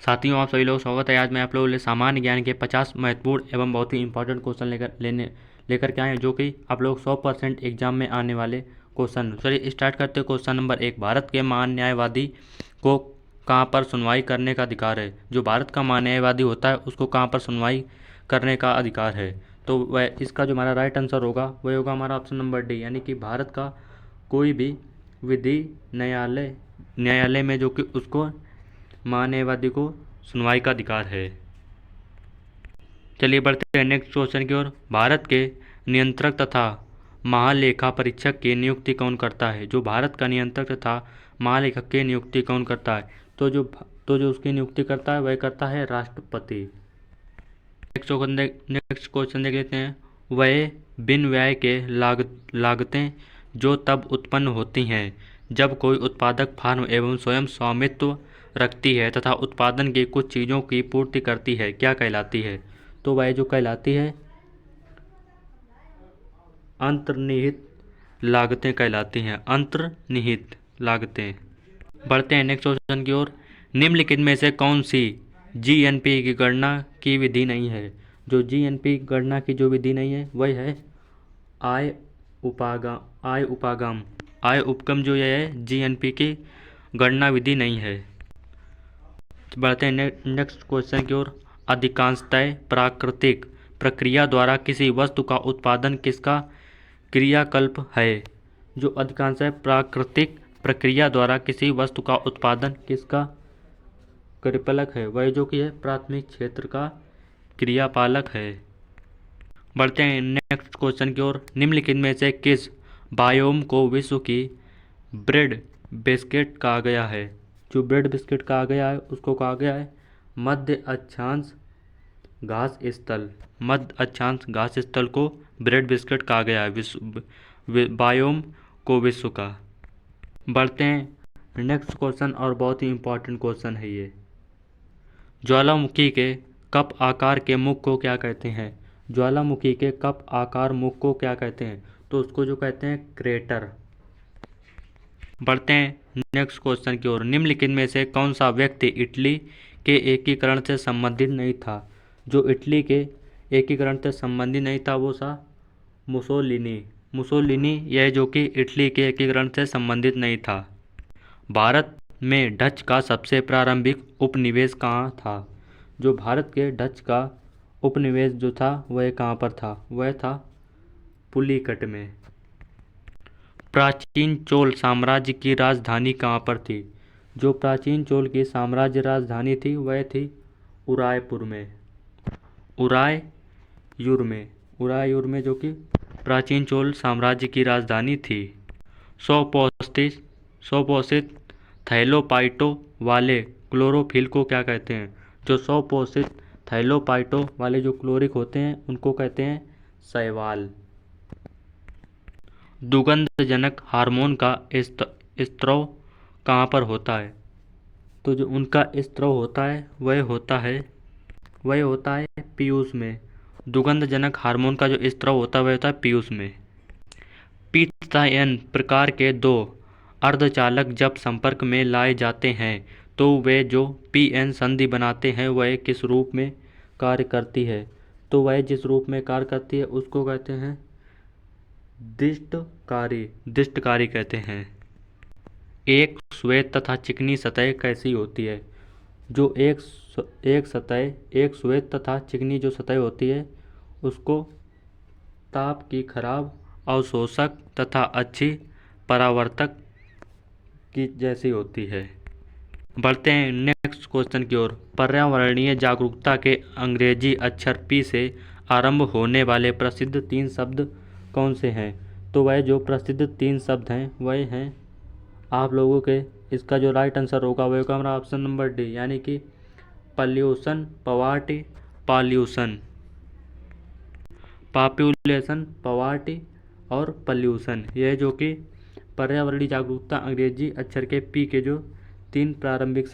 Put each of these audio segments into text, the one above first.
साथियों, आप सभी लोग स्वागत है। आज मैं आप लोगों के लिए सामान्य ज्ञान के 50 महत्वपूर्ण एवं बहुत ही इंपॉर्टेंट क्वेश्चन लेकर के आए हैं, जो कि आप लोग 100% एग्जाम में आने वाले क्वेश्चन। चलिए स्टार्ट करते हैं। क्वेश्चन नंबर 1, भारत के महान न्यायवादी को कहाँ पर सुनवाई करने का अधिकार है? जो भारत का महान न्यायवादी होता है उसको कहाँ पर सुनवाई करने का अधिकार है? तो वह इसका जो हमारा राइट आंसर होगा वह होगा हमारा ऑप्शन नंबर डी, यानी कि भारत का कोई भी विधि न्यायालय में जो कि उसको महान न्यायवादी को सुनवाई का अधिकार है। चलिए बढ़ते हैं नेक्स्ट क्वेश्चन की ओर। भारत के नियंत्रक तथा महालेखा परीक्षक की नियुक्ति कौन करता है? जो भारत का नियंत्रक तथा महालेखक की नियुक्ति कौन करता है? तो जो उसकी नियुक्ति करता है वह करता है राष्ट्रपति। नेक्स्ट क्वेश्चन देख लेते हैं। वह बिन व्यय के लागतें जो तब उत्पन्न होती हैं जब कोई उत्पादक फार्म एवं स्वयं स्वामित्व रखती है तथा उत्पादन की कुछ चीज़ों की पूर्ति करती है, क्या कहलाती है? तो वह जो कहलाती है अंतर्निहित लागतें कहलाती हैं, अंतर्निहित लागतें। बढ़ते हैं नेक्स्ट क्वेश्चन की ओर। निम्नलिखित में से कौन सी जीएनपी की गणना की विधि नहीं है? जो जीएनपी गणना की जो विधि नहीं है वह है आय उपगम जो यह है जीएनपी की गणना विधि नहीं है। बढ़ते हैं नेक्स्ट क्वेश्चन की ओर। अधिकांशतः प्राकृतिक प्रक्रिया द्वारा किसी वस्तु का उत्पादन किसका क्रियाकल्प है? जो अधिकांशतः प्राकृतिक प्रक्रिया द्वारा किसी वस्तु का उत्पादन किसका क्रियापालक है? वह जो कि है प्राथमिक क्षेत्र का क्रियापालक है। बढ़ते हैं नेक्स्ट क्वेश्चन की ओर। निम्नलिखित में से किस बायोम को विश्व की ब्रेड बिस्किट कहा गया है? जो ब्रेड बिस्किट कहा गया है उसको कहा गया है मध्य अक्षांश घास स्थल। मध्य अक्षांश घास स्थल को ब्रेड बिस्किट कहा गया है बायोम को विश्व का। बढ़ते हैं नेक्स्ट क्वेश्चन, और बहुत ही इंपॉर्टेंट क्वेश्चन है ये। ज्वालामुखी के कप आकार के मुख को क्या कहते हैं? ज्वालामुखी के कप आकार मुख को क्या कहते हैं? तो उसको जो कहते हैं क्रेटर। बढ़ते हैं नेक्स्ट क्वेश्चन की ओर। निम्नलिखित में से कौन सा व्यक्ति इटली के एकीकरण से संबंधित नहीं था? जो इटली के एकीकरण से संबंधित नहीं था वो था मुसोलिनी यह जो कि इटली के एकीकरण से संबंधित नहीं था। भारत में डच का सबसे प्रारंभिक उपनिवेश कहाँ था? जो भारत के डच का उपनिवेश जो था वह कहाँ पर था? वह था पुलिकट में। प्राचीन चोल साम्राज्य की राजधानी कहाँ पर थी? जो प्राचीन चोल की साम्राज्य राजधानी थी वह थी उरायूर में जो कि प्राचीन चोल साम्राज्य की राजधानी थी। स्वपोषित थैलोपाइटो वाले क्लोरोफिल को क्या कहते हैं? जो स्वपोषित थैलोपाइटो वाले जो क्लोरिक होते हैं उनको कहते हैं शैवाल। दुर्गंधजनक हार्मोन का स्त्राव कहाँ पर होता है? तो जो उनका स्त्राव होता है वह होता है पीयूष में। दुर्गंधजनक हार्मोन का जो स्त्राव होता है वह होता है पीयूष में। पी तथा एन प्रकार के दो अर्धचालक जब संपर्क में लाए जाते हैं तो वे जो पी एन संधि बनाते हैं वह किस रूप में कार्य करती है? तो वह जिस रूप में कार्य करती है उसको कहते हैं दिष्टकारी कहते हैं। एक श्वेत तथा चिकनी सतह कैसी होती है? जो एक श्वेत तथा चिकनी जो सतह होती है उसको ताप की खराब अवशोषक तथा अच्छी परावर्तक की जैसी होती है। बढ़ते हैं नेक्स्ट क्वेश्चन की ओर। पर्यावरणीय जागरूकता के अंग्रेजी अक्षर पी से आरंभ होने वाले प्रसिद्ध 3 शब्द कौन से हैं? तो वह जो प्रसिद्ध 3 शब्द हैं वह हैं आप लोगों के, इसका जो राइट आंसर होगा वह होगा हमारा ऑप्शन नंबर डी, यानी कि पॉल्यूशन, पॉपुलेशन, पॉवर्टी और पॉल्यूशन। यह जो कि पर्यावरणीय जागरूकता अंग्रेजी अक्षर के पी के जो 3 प्रारंभिक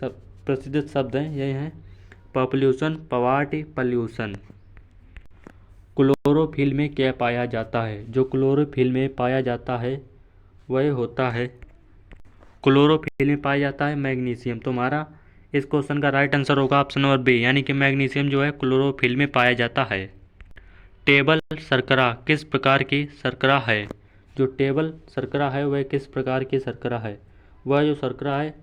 प्रसिद्ध शब्द हैं यह हैं पॉपुलेशन, पॉवर्टी, पॉल्यूशन। क्लोरोफिल में क्या पाया जाता है? जो क्लोरोफिल में पाया जाता है वह होता है मैग्नीशियम। तो हमारा इस क्वेश्चन का राइट आंसर होगा ऑप्शन नंबर बी, यानी कि मैग्नीशियम जो है क्लोरोफिल में पाया जाता है। टेबल शर्करा किस प्रकार की शर्करा है? जो टेबल शर्करा है वह किस प्रकार की शर्करा है? वह जो शर्करा है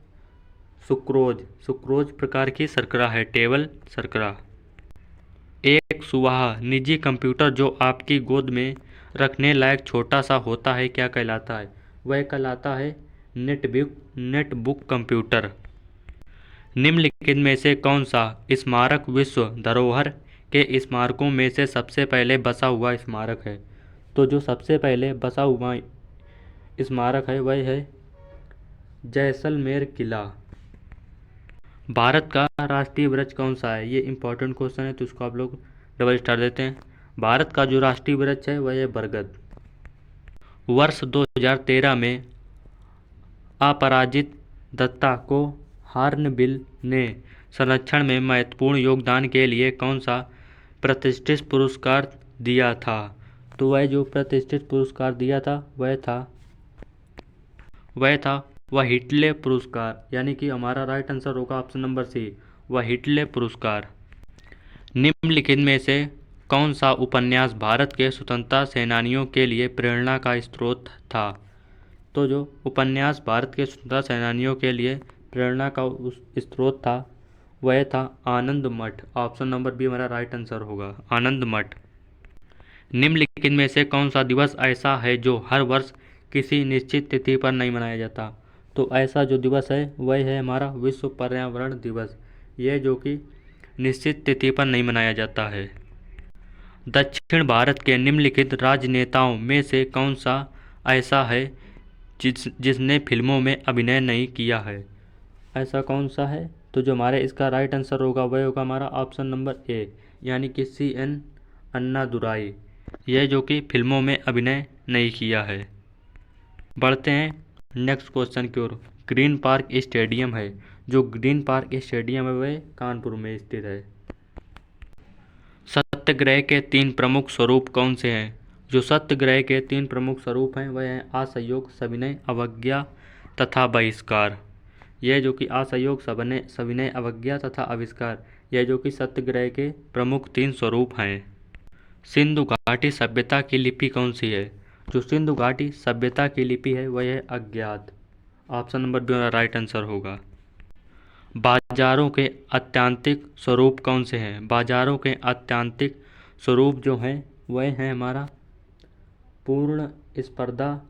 सुक्रोज प्रकार की शर्करा है टेबल शर्करा। एक सुवाह निजी कंप्यूटर जो आपकी गोद में रखने लायक छोटा सा होता है क्या कहलाता है? वह कहलाता है नेटबुक कंप्यूटर। निम्नलिखित में से कौन सा स्मारक विश्व धरोहर के स्मारकों में से सबसे पहले बसा हुआ स्मारक है? तो जो सबसे पहले बसा हुआ स्मारक है वह है जैसलमेर किला। भारत का राष्ट्रीय वृक्ष कौन सा है? ये इंपॉर्टेंट क्वेश्चन है तो इसको आप लोग डबल स्टार देते हैं। भारत का जो राष्ट्रीय वृक्ष है वह है बरगद। वर्ष 2013 में अपराजित दत्ता को हार्नबिल ने संरक्षण में महत्वपूर्ण योगदान के लिए कौन सा प्रतिष्ठित पुरस्कार दिया था? तो वह जो प्रतिष्ठित पुरस्कार दिया था वह हिटले पुरस्कार, यानी कि हमारा राइट आंसर होगा ऑप्शन नंबर सी, वह हिटले पुरस्कार। निम्नलिखित में से कौन सा उपन्यास भारत के स्वतंत्रता सेनानियों के लिए प्रेरणा का स्रोत था? तो जो उपन्यास भारत के स्वतंत्रता सेनानियों के लिए प्रेरणा का स्रोत था वह था आनंद मठ। ऑप्शन नंबर बी हमारा राइट आंसर होगा, आनंद मठ। निम्नलिखित में से कौन सा दिवस ऐसा है जो हर वर्ष किसी निश्चित तिथि पर नहीं मनाया जाता? तो ऐसा जो दिवस है वह है हमारा विश्व पर्यावरण दिवस, यह जो कि निश्चित तिथि पर नहीं मनाया जाता है। दक्षिण भारत के निम्नलिखित राजनेताओं में से कौन सा ऐसा है जिसने फिल्मों में अभिनय नहीं किया है? ऐसा कौन सा है? तो जो हमारे इसका राइट आंसर होगा वह होगा हमारा ऑप्शन नंबर ए, यानी कि CN अन्नादुराई, यह जो कि फिल्मों में अभिनय नहीं किया है। बढ़ते हैं नेक्स्ट क्वेश्चन की ओर। ग्रीन पार्क स्टेडियम है, जो ग्रीन पार्क स्टेडियम है वह कानपुर में स्थित है। सत्याग्रह के 3 प्रमुख स्वरूप कौन से हैं? जो सत्याग्रह के 3 प्रमुख स्वरूप हैं वह हैं असहयोग, सविनय, अवज्ञा तथा बहिष्कार। यह जो कि असहयोग, सविनय, अवज्ञा तथा आविष्कार, यह जो कि सत्याग्रह के प्रमुख 3 स्वरूप हैं। सिंधु घाटी सभ्यता की लिपि कौन सी है? जो सिंधु घाटी सभ्यता की लिपि है वह है अज्ञात। ऑप्शन नंबर बी हमारा राइट आंसर होगा। बाजारों के आत्यांतिक स्वरूप कौन से हैं? बाजारों के आत्यांतिक स्वरूप जो हैं वह हैं हमारा पूर्ण स्पर्धा,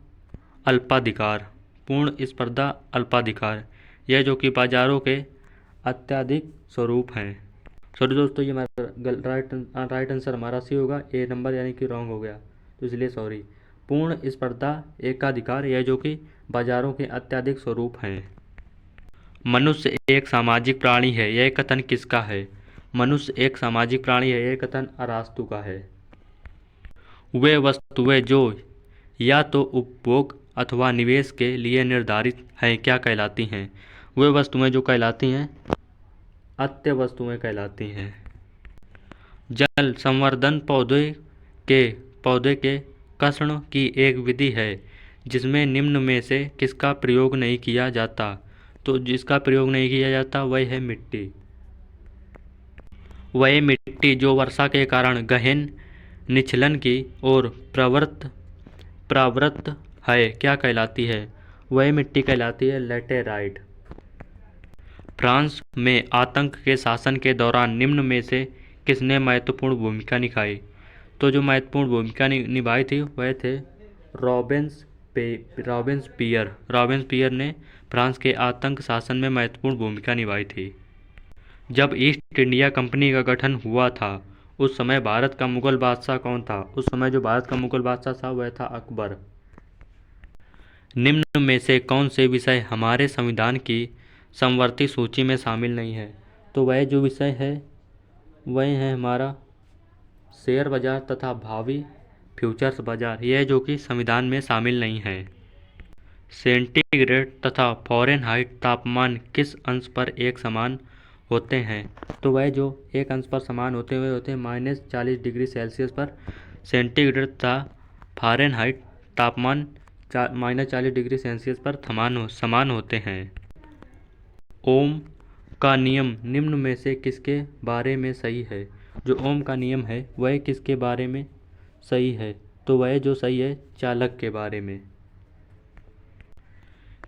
अल्पाधिकार। पूर्ण स्पर्धा, अल्पाधिकार, यह जो कि बाजारों के अत्याधिक स्वरूप हैं। सॉरी दोस्तों, ये हमारा राइट आंसर हमारा सी होगा, ए नंबर यानी कि रॉन्ग हो गया, तो इसलिए सॉरी। पूर्ण स्पर्धा, एकाधिकार, यह जो कि बाजारों के अत्याधिक स्वरूप हैं। मनुष्य एक सामाजिक प्राणी है, यह कथन किसका है? मनुष्य एक सामाजिक प्राणी है, यह कथन अरास्तु का है। वे वस्तुएं जो या तो उपभोग अथवा निवेश के लिए निर्धारित हैं क्या कहलाती हैं? वे वस्तुएं जो कहलाती हैं अत्य वस्तुएं कहलाती हैं। जल संवर्धन पौधे के कषण की एक विधि है जिसमें निम्न में से किसका प्रयोग नहीं किया जाता? तो जिसका प्रयोग नहीं किया जाता वह है मिट्टी। वह मिट्टी जो वर्षा के कारण गहन निचलन की ओर प्रवृत्त है क्या कहलाती है? वह मिट्टी कहलाती है लैटेराइट। फ्रांस में आतंक के शासन के दौरान निम्न में से किसने महत्वपूर्ण भूमिका निभाई? तो जो महत्वपूर्ण भूमिका निभाई थी वह थे रॉबेस्पियर ने फ्रांस के आतंक शासन में महत्वपूर्ण भूमिका निभाई थी। जब ईस्ट इंडिया कंपनी का गठन हुआ था उस समय भारत का मुगल बादशाह कौन था? उस समय जो भारत का मुगल बादशाह था वह था अकबर। निम्न में से कौन से विषय हमारे संविधान की समवर्ती सूची में शामिल नहीं है? तो वह जो विषय है वह है हमारा शेयर बाजार तथा भावी फ्यूचर्स बाजार, यह जो कि संविधान में शामिल नहीं है। सेंटीग्रेड तथा फ़ारेनहाइट तापमान किस अंश पर एक समान होते हैं? तो वह जो एक अंश पर समान होते हुए होते हैं -40 डिग्री सेल्सियस पर सेंटीग्रेड तथा फ़ारेनहाइट तापमान -40 डिग्री सेल्सियस पर समान होते हैं। ओम का नियम निम्न में से किसके बारे में सही है? जो ओम का नियम है वह किसके बारे में सही है? तो वह जो सही है चालक के बारे में।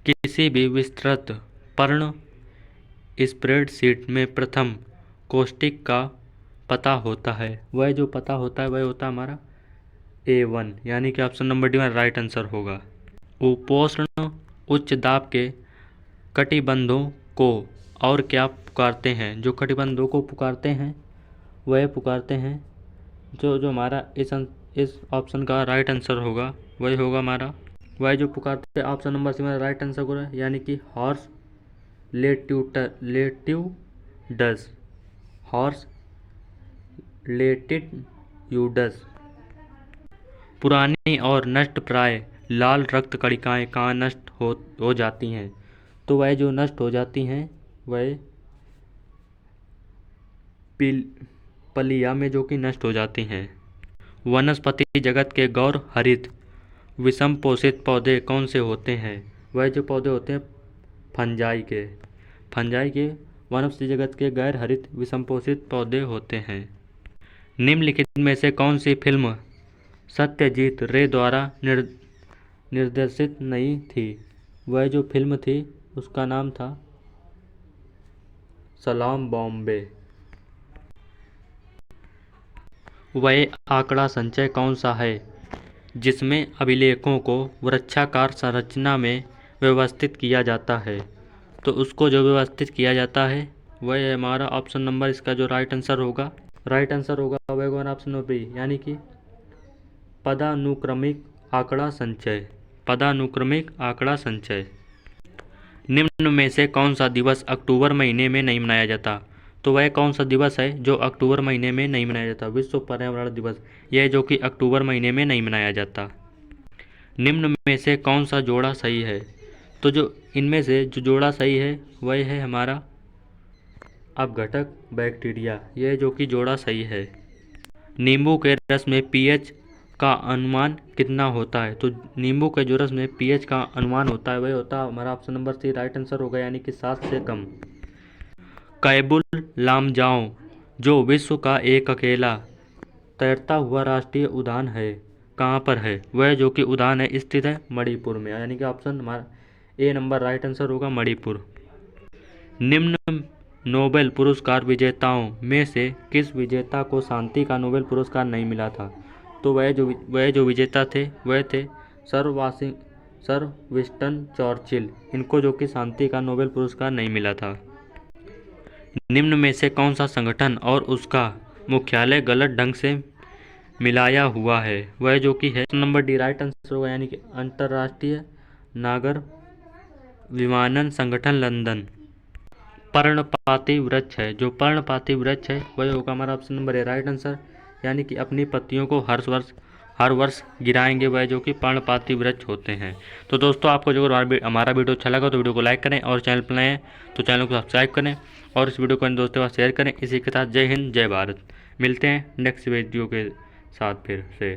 किसी भी विस्तृत पर्ण स्प्रेडशीट में प्रथम कोष्ठक का पता होता है, वह जो पता होता है वह होता है हमारा A1, यानी कि ऑप्शन नंबर डी में राइट आंसर होगा। उपोष्ण उच्च दाब के कटिबंधों को और क्या पुकारते हैं? जो कटिबंधों को पुकारते हैं वह पुकारते हैं जो हमारा इस ऑप्शन का राइट आंसर होगा वही होगा हमारा, वह जो पुकारते हैं ऑप्शन नंबर सी में राइट आंसर होगा, यानी कि हॉर्स लेट्यूडस, हॉर्स लेटिट्यूडस। पुरानी और नष्ट प्राय लाल रक्त कणिकाएं कहाँ नष्ट हो जाती हैं? तो वह जो नष्ट हो जाती हैं वह पलिया में जो कि नष्ट हो जाती हैं। वनस्पति जगत के गौर हरित विषम पोषित पौधे कौन से होते हैं? वह जो पौधे होते हैं फंजाई के वनस्पति जगत के गैर हरित विषम पोषित पौधे होते हैं। निम्नलिखित में से कौन सी फिल्म सत्यजीत रे द्वारा निर्देशित नहीं थी? वह जो फिल्म थी उसका नाम था सलाम बॉम्बे। वह आंकड़ा संचय कौन सा है जिसमें अभिलेखों को वृक्षाकार संरचना में व्यवस्थित किया जाता है? तो उसको जो व्यवस्थित किया जाता है वह हमारा ऑप्शन नंबर इसका जो राइट आंसर होगा वह होगा ऑप्शन नंबर बी, यानी कि पदानुक्रमिक आंकड़ा संचय। निम्न में से कौन सा दिवस अक्टूबर महीने में नहीं मनाया जाता? तो वह कौन सा दिवस है जो अक्टूबर महीने में नहीं मनाया जाता? विश्व पर्यावरण दिवस, यह जो कि अक्टूबर महीने में नहीं मनाया जाता। निम्न में से कौन सा जोड़ा सही है? तो जो इनमें से जो जोड़ा सही है वह है हमारा अपघटक बैक्टीरिया, यह जो कि जोड़ा सही है। नींबू के रस में पीएच का अनुमान कितना होता है? तो नींबू के जो रस में पीएच का अनुमान होता है वह होता है हमारा option number C right answer होगा, यानी कि 7 से कम। कैबुल लामजाओ जो विश्व का एक अकेला तैरता हुआ राष्ट्रीय उद्यान है कहाँ पर है? वह जो कि उद्यान है स्थित है मणिपुर में, यानी कि ऑप्शन हमारा ए नंबर राइट आंसर होगा मणिपुर। निम्न नोबेल पुरस्कार विजेताओं में से किस विजेता को शांति का नोबेल पुरस्कार नहीं मिला था? तो वह जो विजेता थे वह थे सर विंस्टन चर्चिल, इनको जो कि शांति का नोबेल पुरस्कार नहीं मिला था। निम्न में से कौन सा संगठन और उसका मुख्यालय गलत ढंग से मिलाया हुआ है? वह जो कि है नंबर डी राइट आंसर होगा, यानी कि अंतर्राष्ट्रीय नागर विमानन संगठन लंदन। पर्णपाती वृक्ष है, जो पर्णपाती वृक्ष है वह होगा हमारा option number A right answer, यानी कि अपनी पत्तियों को हर वर्ष गिराएंगे वह जो कि पर्णपाती वृक्ष होते हैं। तो दोस्तों आपको जो हमारा वीडियो अच्छा लगा तो वीडियो को लाइक करें और चैनल पर नए हैं तो चैनल को सब्सक्राइब करें और इस वीडियो को अपने दोस्तों के साथ शेयर करें। इसी के साथ जय हिंद जय भारत। मिलते हैं नेक्स्ट वीडियो के साथ फिर से।